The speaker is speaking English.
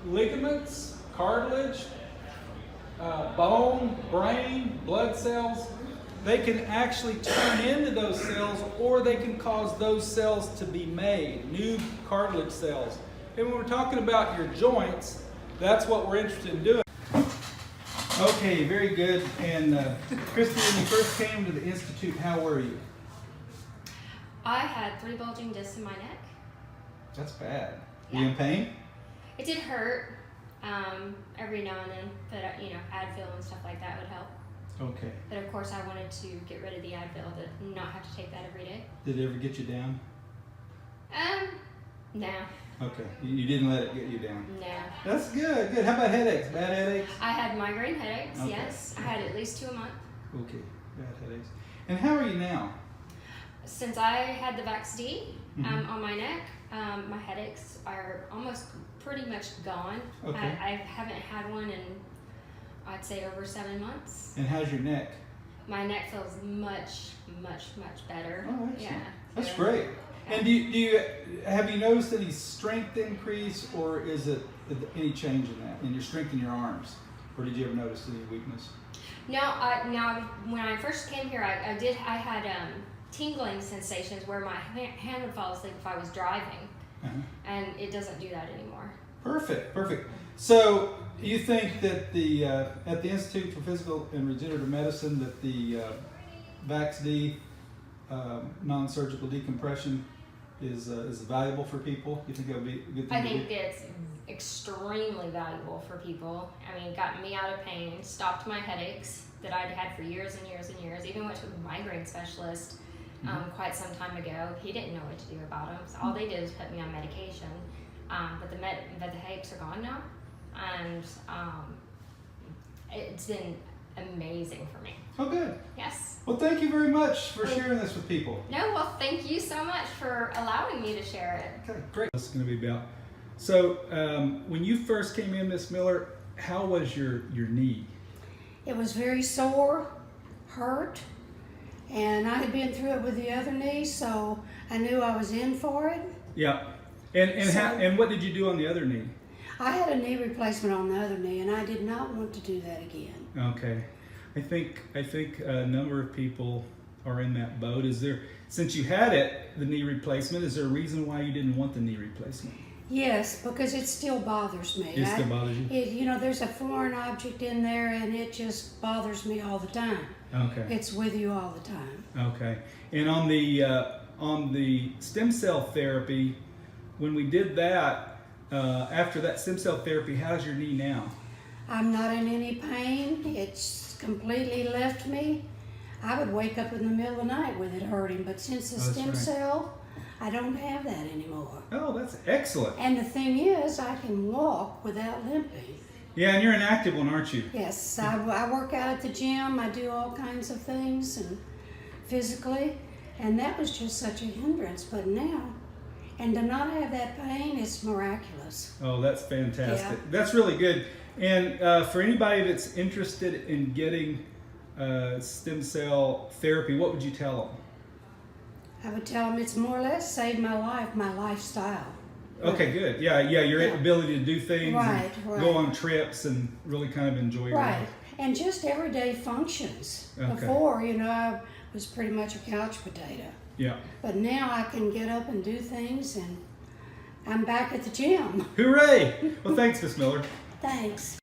ligaments, cartilage, bone, brain, blood cells. They can actually turn into those cells, or they can cause those cells to be made, new cartilage cells. And when we're talking about your joints, that's what we're interested in doing. Okay, very good. And Christy, when you first came to the Institute, how were you? I had 3 bulging discs in my neck. That's bad. Yeah. Were you in pain? It did hurt every now and then, but Advil and stuff like that would help. Okay. But of course, I wanted to get rid of the Advil, to not have to take that every day. Did it ever get you down? No. Okay. You didn't let it get you down? No. That's good. Good. How about headaches? Bad headaches? I had migraine headaches, Okay. yes. I had at least 2 a month. Okay. Bad headaches. And how are you now? Since I had the DABCI Mhm. on my neck, my headaches are almost pretty much gone. Okay. I haven't had one in, I'd say, over 7 months. And how's your neck? My neck feels much, much, much better. Oh, excellent. Yeah. That's So, great. And have you noticed any strength increase, or is it any change in that, in your strength in your arms? Or did you ever notice any weakness? No, when I first came here, I had tingling sensations where my hand would fall asleep if I was driving. Uh-huh. And it doesn't do that anymore. Perfect, perfect. So you think that at the Institute for Physical and Regenerative Medicine that the DABCI non-surgical decompression is valuable for people? You think that would be a good thing I to think do? it's extremely valuable for people. I mean, it got me out of pain, stopped my headaches that I'd had for years and years and years. Even went to a migraine specialist quite some time ago. He didn't know what to do about them. So all they did was put me on medication. But the headaches are gone now, and it's been amazing for me. Oh, good. Yes. Well, thank you very much for sharing this with people. No, well, thank you so much for allowing me to share it. Okay, great. This is going to be about. So, when you first came in, Miss Miller, how was your knee? It was very sore, hurt, and I had been through it with the other knee, so I knew I was in for it. Yeah. And what did you do on the other knee? I had a knee replacement on the other knee, and I did not want to do that again. Okay. I think a number of people are in that boat. Since you had the knee replacement, is there a reason why you didn't want the knee replacement? Yes, because it still bothers me. It still bothers you? There's a foreign object in there, and it just bothers me all the time. Okay. It's with you all the time. Okay. And on the stem cell therapy, when we did that, after that stem cell therapy, how's your knee now? I'm not in any pain. It's completely left me. I would wake up in the middle of the night with it hurting, but since the stem right. cell, I don't have that anymore. Oh, that's excellent. And the thing is, I can walk without limping. Yeah, and you're an active one, aren't you? Yes, I work out at the gym. I do all kinds of things and physically, and that was just such a hindrance. But now, and to not have that pain is miraculous. Oh, that's fantastic. Yeah. That's really good. And for anybody that's interested in getting stem cell therapy, what would you tell them? I would tell them it's more or less saved my life, my lifestyle. Okay, good. Yeah, your ability to do things, Right, and right. go on trips, and really kind of enjoy your Right, life. and just everyday functions. Okay. Before, I was pretty much a couch potato. Yeah. But now I can get up and do things, and I'm back at the gym. Hooray! Well, thanks, Miss Miller. Thanks.